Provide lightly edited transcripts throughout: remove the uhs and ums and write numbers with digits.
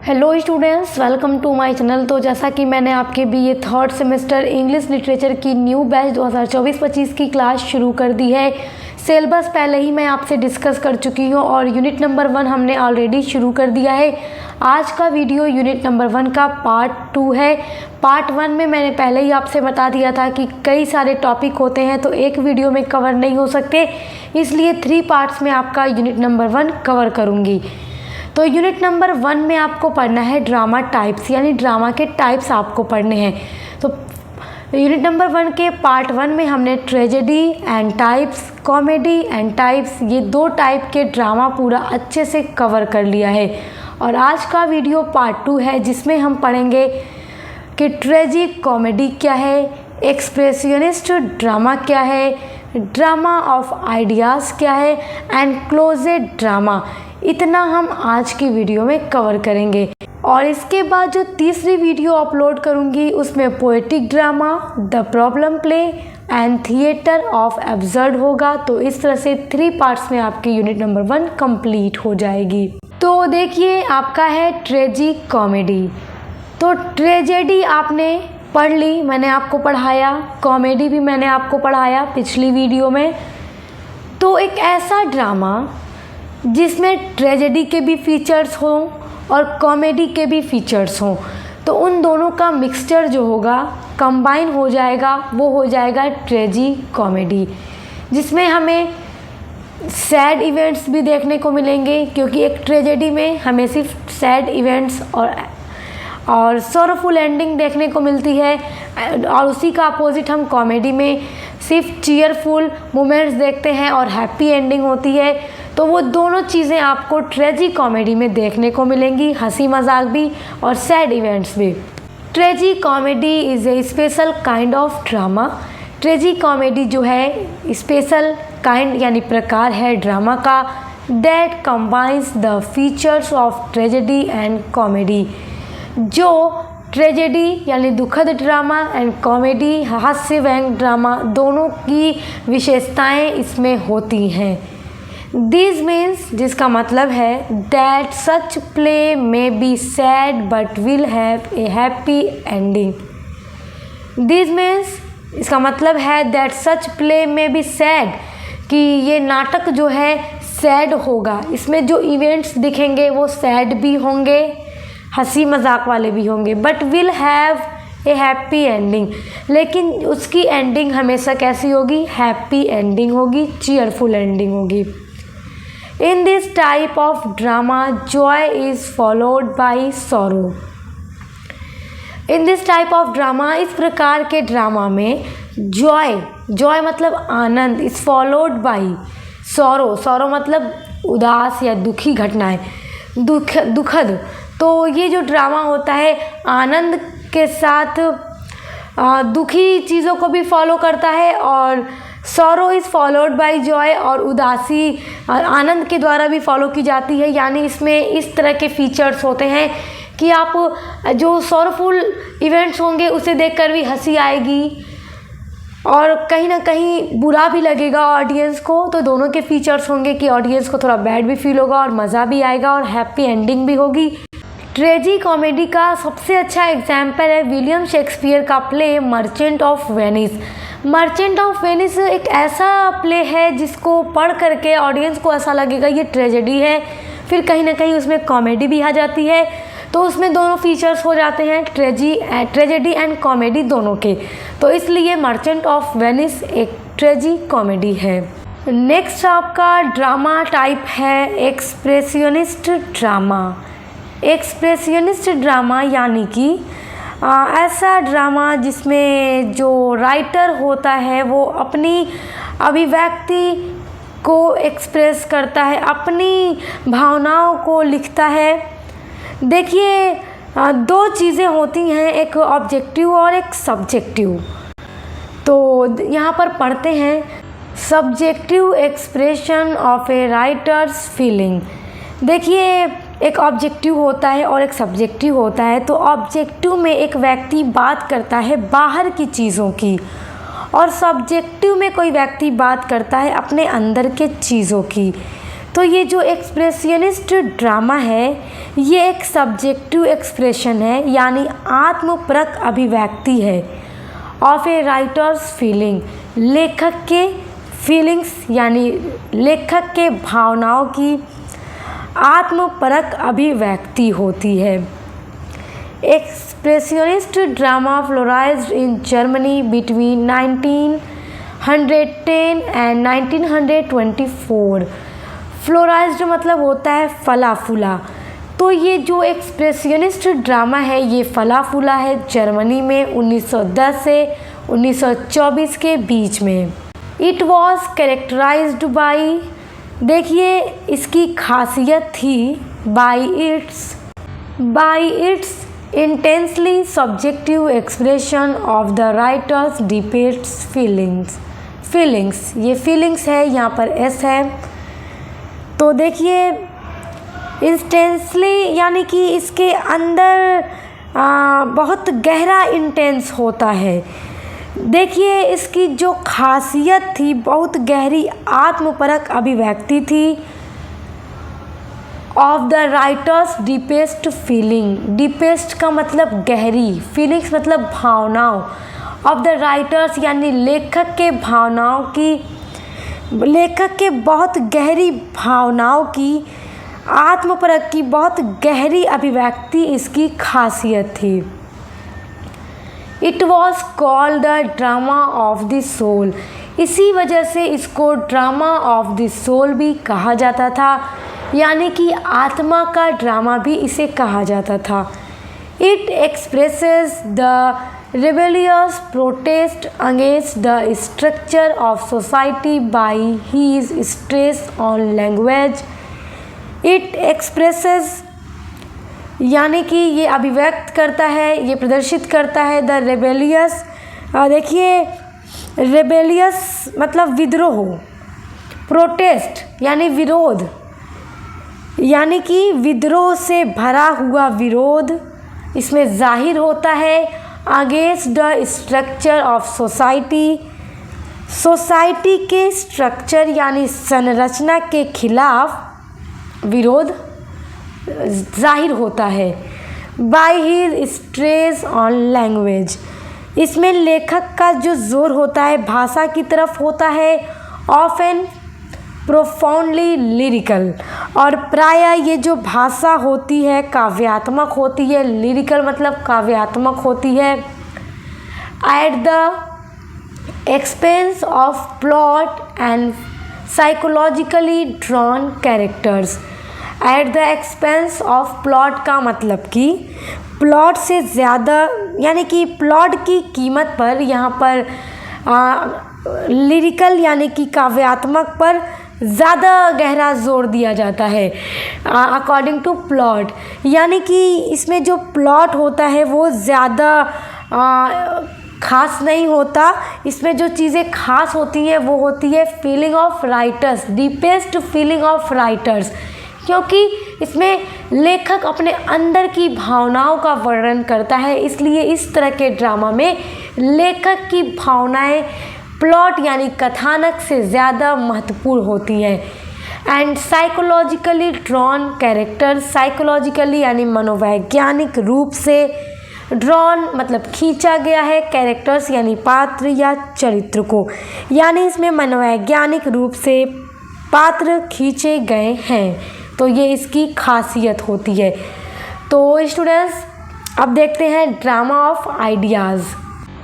Hello students, welcome to my channel. तो जैसा कि मैंने आपके BA third semester English literature की न्यू बैच 2024-25 की क्लास शुरू कर दी है। सिलेबस पहले ही मैं आपसे डिस्कस कर चुकी हूँ और यूनिट नंबर 1 हमने ऑलरेडी शुरू कर दिया है। आज का वीडियो यूनिट नंबर 1 का पार्ट 2 है। पार्ट 1 में मैंने पहले ही आपसे बता दिया था कि कई सारे टॉपिक होते हैं तो एक वीडियो में कवर नहीं हो सकते, इसलिए 3 पार्ट्स में आपका यूनिट नंबर 1 कवर करूँगी। तो यूनिट नंबर 1 में आपको पढ़ना है ड्रामा टाइप्स, यानी ड्रामा के टाइप्स आपको पढ़ने हैं। तो यूनिट नंबर 1 के पार्ट 1 में हमने tragedy and types, comedy and types, ये 2 टाइप के ड्रामा पूरा अच्छे से कवर कर लिया है। और आज का वीडियो पार्ट 2 है जिसमें हम पढ़ेंगे कि ट्रेजिक कॉमेडी क्या है, एक्सप्रेशनिस्ट ड्रामा क्या है, ड्रामा ऑफ आइडियाज़ क्या है एंड क्लोजेड ड्रामा। इतना हम आज की वीडियो में कवर करेंगे। और इसके बाद जो तीसरी वीडियो अपलोड करूंगी उसमें poetic drama, the problem play and theatre of absurd होगा। तो इस तरह से 3 पार्ट्स में आपकी यूनिट नंबर 1 कंप्लीट हो जाएगी। तो देखिए, आपका है ट्रेजिक कॉमेडी। तो ट्रेजेडी आपने पढ़ ली, मैंने आपको पढ़ाया, कॉमेडी भी मैंने आपको पढ़ाया पिछली वीडियो में। तो एक ऐसा ड्रामा जिसमें ट्रेजेडी के भी फीचर्स हों और कॉमेडी के भी फीचर्स हों, तो उन दोनों का मिक्सचर जो होगा, कंबाइन हो जाएगा, वो हो जाएगा ट्रेजिक कॉमेडी, जिसमें हमें सैड इवेंट्स भी देखने को मिलेंगे, क्योंकि एक ट्रेजेडी में हमें सिर्फ सैड इवेंट्स और सॉरोफुल एंडिंग देखने को मिलती है, और उसी का अपोजिट हम कॉमेडी में सिर्फ चीयरफुल मोमेंट्स देखते हैं और हैप्पी एंडिंग होती है। तो वो दोनों चीज़ें आपको ट्रेजिक कॉमेडी में देखने को मिलेंगी, हंसी मजाक भी और सैड इवेंट्स भी। Tragic comedy is a special kind of drama. Tragic comedy जो है स्पेशल काइंड यानी प्रकार है ड्रामा का, that combines the features of tragedy and comedy, जो ट्रेजेडी यानी दुखद ड्रामा एंड कॉमेडी हास्य व्यंग ड्रामा दोनों की विशेषताएं इसमें होती हैं। दिस मीन्स, जिसका मतलब है that such play may be sad but will have a happy ending. This means, इसका मतलब है that such play may be sad, कि ये नाटक जो है सैड होगा, इसमें जो इवेंट्स दिखेंगे वो सैड भी होंगे, हंसी मजाक वाले भी होंगे, but will have a happy ending, लेकिन उसकी एंडिंग हमेशा कैसी होगी, हैप्पी एंडिंग होगी, चीयरफुल एंडिंग होगी। In this type of drama, joy is followed by sorrow. In this type of drama, इस प्रकार के ड्रामा में joy मतलब आनंद, is followed by sorrow मतलब उदास या दुखी घटनाएं, दुखद। तो ये जो ड्रामा होता है आनंद के साथ दुखी चीज़ों को भी फॉलो करता है, और sorrow is followed by Joy, और उदासी और आनंद के द्वारा भी फॉलो की जाती है। यानी इसमें इस तरह के फीचर्स होते हैं कि आप जो सॉरोफुल इवेंट्स होंगे उसे देखकर भी हंसी आएगी और कहीं ना कहीं बुरा भी लगेगा ऑडियंस को। तो दोनों के फीचर्स होंगे कि ऑडियंस को थोड़ा बैड भी फील होगा और मज़ा भी आएगा और हैप्पी एंडिंग भी होगी। ट्रेजिक कॉमेडी का सबसे अच्छा एग्जाम्पल है विलियम शेक्सपियर का play merchant of Venice. Merchant of Venice एक ऐसा प्ले है जिसको पढ़ करके ऑडियंस को ऐसा लगेगा ये ट्रेजेडी है, फिर कहीं ना कहीं उसमें कॉमेडी भी आ जाती है, तो उसमें दोनों फीचर्स हो जाते हैं ट्रेजेडी एंड कॉमेडी दोनों के। तो इसलिए मर्चेंट ऑफ वेनिस एक ट्रेजिक कॉमेडी है। नेक्स्ट आपका ड्रामा टाइप है एक्सप्रेशनिस्ट ड्रामा। एक्सप्रेशनिस्ट ड्रामा यानी कि ऐसा ड्रामा जिसमें जो राइटर होता है वो अपनी अभिव्यक्ति को एक्सप्रेस करता है, अपनी भावनाओं को लिखता है। देखिए, 2 चीज़ें होती हैं, एक ऑब्जेक्टिव और एक सब्जेक्टिव। तो यहाँ पर पढ़ते हैं subjective expression of A writers feeling. देखिए, एक ऑब्जेक्टिव होता है और एक सब्जेक्टिव होता है। तो ऑब्जेक्टिव में एक व्यक्ति बात करता है बाहर की चीज़ों की, और सब्जेक्टिव में कोई व्यक्ति बात करता है अपने अंदर के चीज़ों की। तो ये जो एक्सप्रेशनिस्ट ड्रामा है ये एक सब्जेक्टिव एक्सप्रेशन है, यानी आत्मपरक अभिव्यक्ति है ऑफ ए राइटर्स फीलिंग, लेखक के फीलिंग्स यानी लेखक के भावनाओं की आत्मपरक अभिव्यक्ति होती है। Expressionist drama flourished in Germany between 1910 and 1924। Flourished मतलब होता है फला फूला। तो ये जो एक्सप्रेशनिस्ट ड्रामा है ये फला फूला है जर्मनी में 1910 से 1924 के बीच में। इट वॉज कैरेक्टराइज्ड बाई, देखिए इसकी खासियत थी by its intensely subjective expression of the writers deepest feelings. ये फीलिंग्स है, यहाँ पर एस है। तो देखिए इंटेंसली यानी कि इसके अंदर बहुत गहरा इंटेंस होता है। देखिए इसकी जो खासियत थी बहुत गहरी आत्मपरक अभिव्यक्ति थी of the writers deepest feeling. Deepest का मतलब गहरी, फीलिंग्स मतलब भावनाओं, ऑफ द राइटर्स यानी लेखक के भावनाओं की, लेखक के बहुत गहरी भावनाओं की, आत्मपरक की बहुत गहरी अभिव्यक्ति इसकी खासियत थी। It was called the drama of the soul, इसी वजह से इसको ड्रामा ऑफ द सोल भी कहा जाता था, यानी कि आत्मा का ड्रामा भी इसे कहा जाता था। It expresses the rebellious protest against the structure of society by his stress on language. It expresses यानी कि ये अभिव्यक्त करता है, ये प्रदर्शित करता है द रेबेलियस। देखिए रेबेलियस मतलब विद्रोह, प्रोटेस्ट यानी विरोध, यानी कि विद्रोह से भरा हुआ विरोध इसमें जाहिर होता है। Against the structure of society, society के स्ट्रक्चर यानी संरचना के खिलाफ विरोध जाहिर होता है। By his stress on language, इसमें लेखक का जो जोर होता है भाषा की तरफ होता है। ऑफन प्रोफाउंडली लिरिकल, और प्रायः ये जो भाषा होती है काव्यात्मक होती है। लिरिकल मतलब काव्यात्मक होती है। At the expense of plot and psychologically drawn characters. At the expense of plot का मतलब कि प्लॉट से ज़्यादा, यानी कि प्लॉट की कीमत पर, यहाँ पर लिरिकल यानी कि काव्यात्मक पर ज़्यादा गहरा जोर दिया जाता है अकॉर्डिंग टू प्लॉट, यानी कि इसमें जो प्लॉट होता है वो ज़्यादा ख़ास नहीं होता। इसमें जो चीज़ें खास होती हैं वो होती है feeling of writers, deepest feeling of writers, क्योंकि इसमें लेखक अपने अंदर की भावनाओं का वर्णन करता है। इसलिए इस तरह के ड्रामा में लेखक की भावनाएं प्लॉट यानी कथानक से ज़्यादा महत्वपूर्ण होती हैं। And psychologically drawn character, psychologically यानी मनोवैज्ञानिक रूप से, ड्रॉन मतलब खींचा गया है, कैरेक्टर्स यानी पात्र या चरित्र को, यानी इसमें मनोवैज्ञानिक रूप से पात्र खींचे गए हैं। तो ये इसकी खासियत होती है। तो स्टूडेंट्स अब देखते हैं ड्रामा ऑफ आइडियाज़।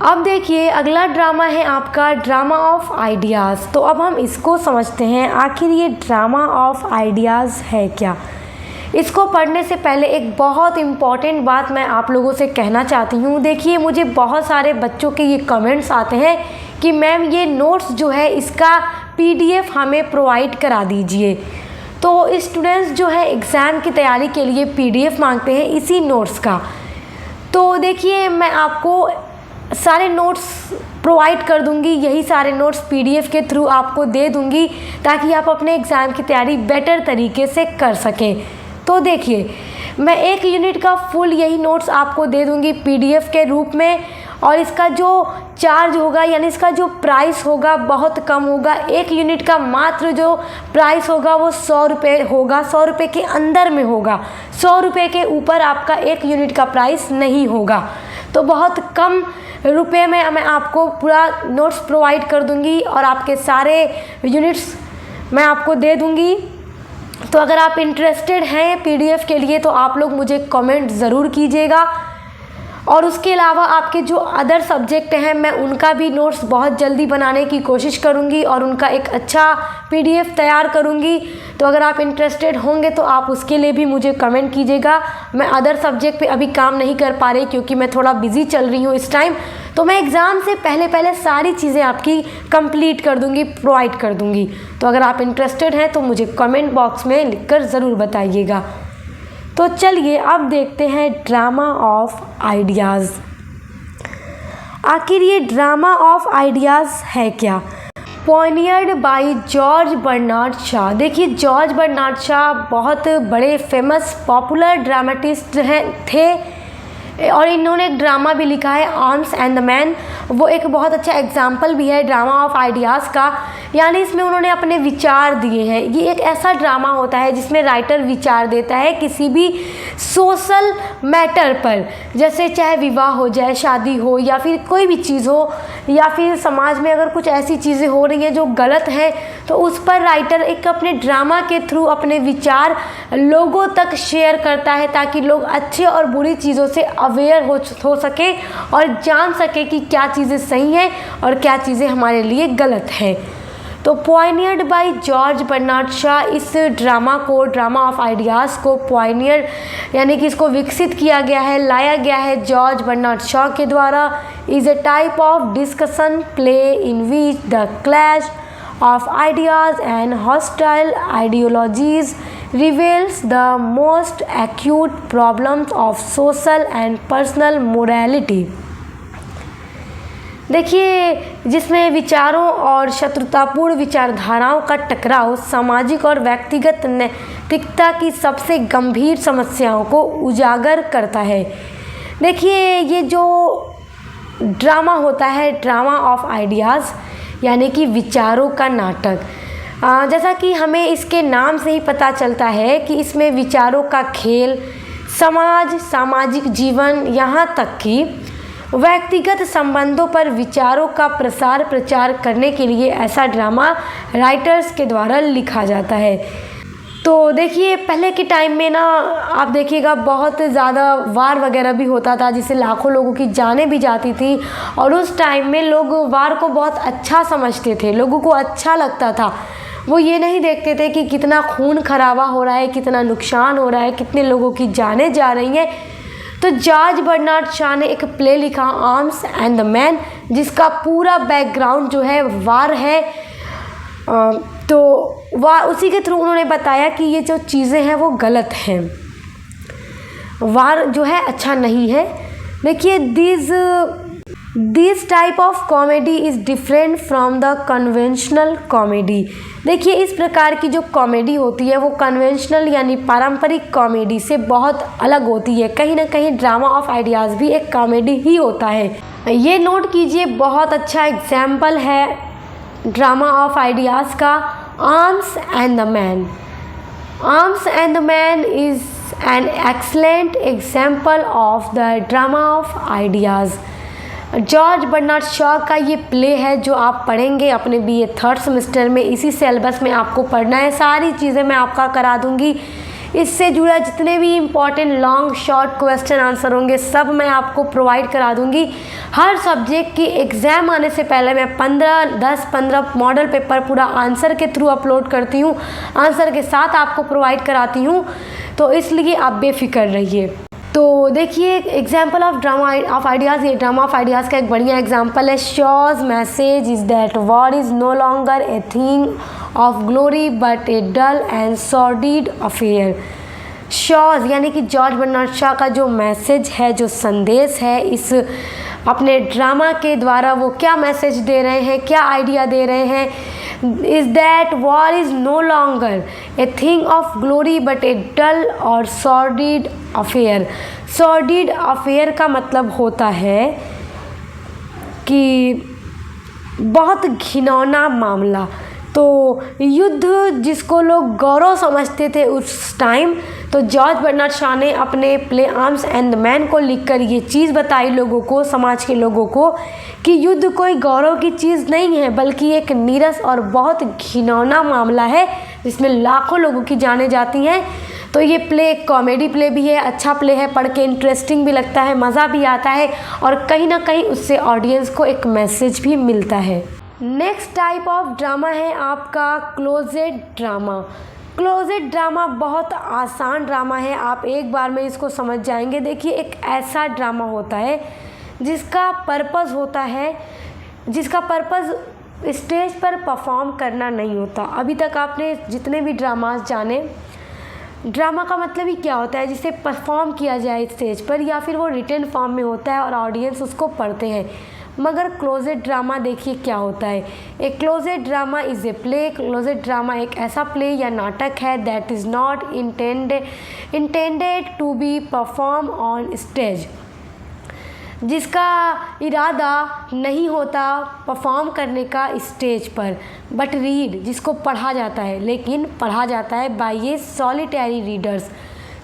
अब देखिए अगला ड्रामा है आपका ड्रामा ऑफ आइडियाज़। तो अब हम इसको समझते हैं आखिर ये ड्रामा ऑफ आइडियाज़ है क्या। इसको पढ़ने से पहले एक बहुत इम्पॉर्टेंट बात मैं आप लोगों से कहना चाहती हूँ। देखिए मुझे बहुत सारे बच्चों के ये कमेंट्स आते हैं कि मैम ये नोट्स जो है इसका PDF हमें प्रोवाइड करा दीजिए। तो स्टूडेंट्स जो है एग्ज़ाम की तैयारी के लिए PDF मांगते हैं इसी नोट्स का। तो देखिए मैं आपको सारे नोट्स प्रोवाइड कर दूंगी, यही सारे नोट्स PDF के थ्रू आपको दे दूंगी ताकि आप अपने एग्ज़ाम की तैयारी बेटर तरीके से कर सकें। तो देखिए मैं 1 यूनिट का फुल यही नोट्स आपको दे दूंगी PDF के रूप में, और इसका जो चार्ज होगा यानी इसका जो प्राइस होगा बहुत कम होगा। 1 यूनिट का मात्र जो प्राइस होगा वो 100 रुपये होगा, 100 रुपये के अंदर में होगा, 100 रुपये के ऊपर आपका 1 यूनिट का प्राइस नहीं होगा। तो बहुत कम रुपए में मैं आपको पूरा नोट्स प्रोवाइड कर दूंगी और आपके सारे यूनिट्स मैं आपको दे दूंगी। तो अगर आप इंटरेस्टेड हैं पीडीएफ के लिए तो आप लोग मुझे कमेंट ज़रूर कीजिएगा। और उसके अलावा आपके जो अदर सब्जेक्ट हैं मैं उनका भी नोट्स बहुत जल्दी बनाने की कोशिश करूंगी और उनका एक अच्छा पीडीएफ तैयार करूंगी। तो अगर आप इंटरेस्टेड होंगे तो आप उसके लिए भी मुझे कमेंट कीजिएगा। मैं अदर सब्जेक्ट पे अभी काम नहीं कर पा रही क्योंकि मैं थोड़ा बिज़ी चल रही हूँ इस टाइम। तो मैं एग्ज़ाम से पहले सारी चीज़ें आपकी कंप्लीट कर दूँगी, प्रोवाइड कर दूँगी। तो अगर आप इंटरेस्टेड हैं तो मुझे कमेंट बॉक्स में लिखकर ज़रूर बताइएगा। तो चलिए अब देखते हैं ड्रामा ऑफ आइडियाज़। आखिर ये ड्रामा ऑफ आइडियाज़ है क्या? पॉइनियर्ड बाय जॉर्ज बर्नार्ड शॉ। देखिए जॉर्ज बर्नार्ड शॉ बहुत बड़े फेमस पॉपुलर ड्रामेटिस्ट थे और इन्होंने एक ड्रामा भी लिखा है आर्म्स एंड द मैन। वो एक बहुत अच्छा एग्जाम्पल भी है ड्रामा ऑफ आइडियाज़ का। यानी इसमें उन्होंने अपने विचार दिए हैं। ये एक ऐसा ड्रामा होता है जिसमें राइटर विचार देता है किसी भी सोशल मैटर पर, जैसे चाहे विवाह हो जाए, शादी हो या फिर कोई भी चीज़ हो या फिर समाज में अगर कुछ ऐसी चीज़ें हो रही हैं जो गलत हैं तो उस पर राइटर एक अपने ड्रामा के थ्रू अपने विचार लोगों तक शेयर करता है ताकि लोग अच्छे और बुरी चीज़ों से अवेयर हो सके और जान सके कि क्या चीज़ें सही हैं और क्या चीज़ें हमारे लिए गलत हैं। तो पॉइनियर्ड बाय जॉर्ज बर्नार्ड शॉ, इस ड्रामा को, ड्रामा ऑफ आइडियाज़ को पॉइनियर यानी कि इसको विकसित किया गया है, लाया गया है जॉर्ज बर्नार्ड शॉ के द्वारा। Is a type of discussion play in which the clash of ideas and hostile ideologies reveals the most acute problems of social and personal morality। देखिए जिसमें विचारों और शत्रुतापूर्ण विचारधाराओं का टकराव सामाजिक और व्यक्तिगत नैतिकता की सबसे गंभीर समस्याओं को उजागर करता है। देखिए ये जो ड्रामा होता है, ड्रामा ऑफ आइडियाज़ यानी कि विचारों का नाटक, जैसा कि हमें इसके नाम से ही पता चलता है कि इसमें विचारों का खेल, समाज, सामाजिक जीवन, यहाँ तक कि व्यक्तिगत संबंधों पर विचारों का प्रसार प्रचार करने के लिए ऐसा ड्रामा राइटर्स के द्वारा लिखा जाता है। तो देखिए पहले के टाइम में ना आप देखिएगा बहुत ज़्यादा वार वगैरह भी होता था जिससे लाखों लोगों की जानें भी जाती थी और उस टाइम में लोग वार को बहुत अच्छा समझते थे, लोगों को अच्छा लगता था। वो ये नहीं देखते थे कि कितना खून खराबा हो रहा है, कितना नुकसान हो रहा है, कितने लोगों की जानें जा रही हैं। तो जॉर्ज बर्नार्ड शॉ ने एक प्ले लिखा आर्म्स एंड द मैन जिसका पूरा बैकग्राउंड जो है वार है। तो वार उसी के थ्रू उन्होंने बताया कि ये जो चीज़ें हैं वो गलत हैं, वार जो है अच्छा नहीं है। देखिए this type of comedy is different from the conventional comedy. देखिए इस प्रकार की जो कॉमेडी होती है वो कन्वेंशनल यानी पारंपरिक कॉमेडी से बहुत अलग होती है। कहीं ना कहीं ड्रामा ऑफ आइडियाज़ भी एक कॉमेडी ही होता है। ये नोट कीजिए, बहुत अच्छा एग्जाम्पल है ड्रामा ऑफ आइडियाज़ का arms and the man. Arms and the man is an excellent example of the drama of ideas. George Bernard Shaw का ये प्ले है जो आप पढ़ेंगे अपने बीए 3rd सेमेस्टर में। इसी सिलेबस में आपको पढ़ना है, सारी चीज़ें मैं आपका करा दूंगी। इससे जुड़ा जितने भी important long short question answer होंगे सब मैं आपको प्रोवाइड करा दूंगी। हर सब्जेक्ट की एग्ज़ाम आने से पहले मैं 10-15 मॉडल पेपर पूरा आंसर के थ्रू अपलोड करती हूँ, आंसर के साथ आपको प्रोवाइड कराती हूँ। तो इसलिए आप बेफिक्र रहिए। तो देखिए example of drama of ideas, ये ड्रामा ऑफ आइडियाज़ का एक बढ़िया एग्जाम्पल है। Shaw's message is that war is no longer a thing of glory but a dull and sordid affair. Shaw's यानी कि जॉर्ज बर्नार्ड शॉ का जो message है, जो संदेश है, इस अपने ड्रामा के द्वारा वो क्या मैसेज दे रहे हैं, क्या आइडिया दे रहे हैं, is that war is no longer a thing of glory but a dull or sordid affair. Sordid affair का मतलब होता है कि बहुत घिनौना मामला। तो युद्ध जिसको लोग गौरव समझते थे उस टाइम, तो जॉर्ज बर्नार्ड शॉ ने अपने play arms and the man को लिखकर ये चीज़ बताई लोगों को, समाज के लोगों को, कि युद्ध कोई गौरव की चीज़ नहीं है बल्कि एक नीरस और बहुत घिनौना मामला है जिसमें लाखों लोगों की जानें जाती हैं। तो ये प्ले एक कॉमेडी प्ले भी है, अच्छा प्ले है, पढ़ के इंटरेस्टिंग भी लगता है, मज़ा भी आता है और कहीं ना कहीं उससे ऑडियंस को एक मैसेज भी मिलता है। नेक्स्ट टाइप ऑफ ड्रामा है आपका क्लोजेट ड्रामा। क्लोजेट ड्रामा बहुत आसान ड्रामा है, आप एक बार में इसको समझ जाएंगे। देखिए, एक ऐसा ड्रामा होता है जिसका पर्पज़ स्टेज पर परफॉर्म करना नहीं होता। अभी तक आपने जितने भी ड्रामास जाने, ड्रामा का मतलब ही क्या होता है, जिसे परफॉर्म किया जाए स्टेज पर, या फिर वो रिटन फॉर्म में होता है और ऑडियंस उसको पढ़ते हैं। मगर क्लोजेट ड्रामा देखिए क्या होता है। एक closet drama is a play. Closet drama एक ऐसा प्ले या नाटक है that is not intended to be perform on stage, जिसका इरादा नहीं होता परफॉर्म करने का स्टेज पर, बट रीड, जिसको पढ़ा जाता है, लेकिन पढ़ा जाता है बाय ये सॉलिटरी रीडर्स।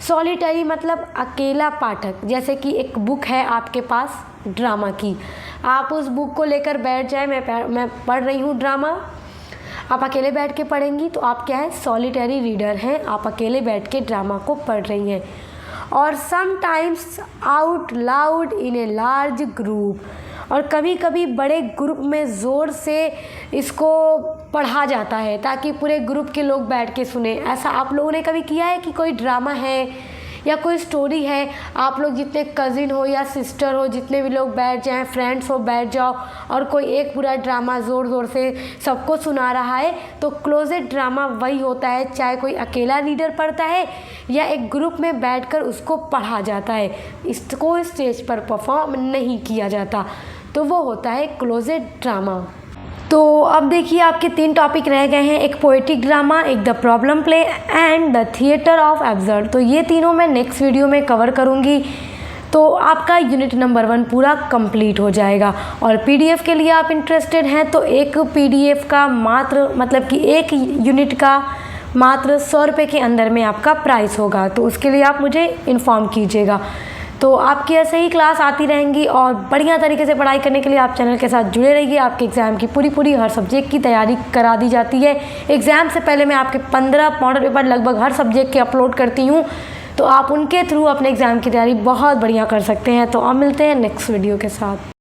सॉलिटरी मतलब अकेला पाठक। जैसे कि एक बुक है आपके पास ड्रामा की, आप उस बुक को लेकर बैठ जाए, मैं पढ़ रही हूँ ड्रामा, आप अकेले बैठ के पढ़ेंगी तो आप क्या है, सॉलिटरी रीडर हैं, आप अकेले बैठ के ड्रामा को पढ़ रही हैं। और sometimes out loud in a large group, और कभी कभी बड़े ग्रुप में ज़ोर से इसको पढ़ा जाता है ताकि पूरे ग्रुप के लोग बैठ के सुने। ऐसा आप लोगों ने कभी किया है कि कोई ड्रामा है या कोई स्टोरी है, आप लोग जितने कज़िन हो या सिस्टर हो, जितने भी लोग बैठ जाएं, फ्रेंड्स हो, बैठ जाओ और कोई एक पूरा ड्रामा ज़ोर ज़ोर से सबको सुना रहा है, तो क्लोजेट ड्रामा वही होता है। चाहे कोई अकेला रीडर पढ़ता है या एक ग्रुप में बैठकर उसको पढ़ा जाता है, इसको स्टेज पर परफॉर्म नहीं किया जाता, तो वो होता है क्लोजेट ड्रामा। तो अब देखिए आपके 3 टॉपिक रह गए हैं, एक पोएटिक ड्रामा, एक the problem play and the theatre of absurd. तो ये तीनों मैं नेक्स्ट वीडियो में कवर करूँगी, तो आपका यूनिट नंबर 1 पूरा कंप्लीट हो जाएगा। और पीडीएफ के लिए आप इंटरेस्टेड हैं तो एक पीडीएफ का मात्र, मतलब कि एक यूनिट का मात्र 100 रुपये के अंदर में आपका प्राइस होगा, तो उसके लिए आप मुझे इन्फॉर्म कीजिएगा। तो आपकी ऐसे ही क्लास आती रहेंगी और बढ़िया तरीके से पढ़ाई करने के लिए आप चैनल के साथ जुड़े रहिए। आपके एग्ज़ाम की पूरी हर सब्जेक्ट की तैयारी करा दी जाती है। एग्ज़ाम से पहले मैं आपके 15 मॉडल पेपर लगभग हर सब्जेक्ट के अपलोड करती हूँ, तो आप उनके थ्रू अपने एग्ज़ाम की तैयारी बहुत बढ़िया कर सकते हैं। तो अब मिलते हैं नेक्स्ट वीडियो के साथ।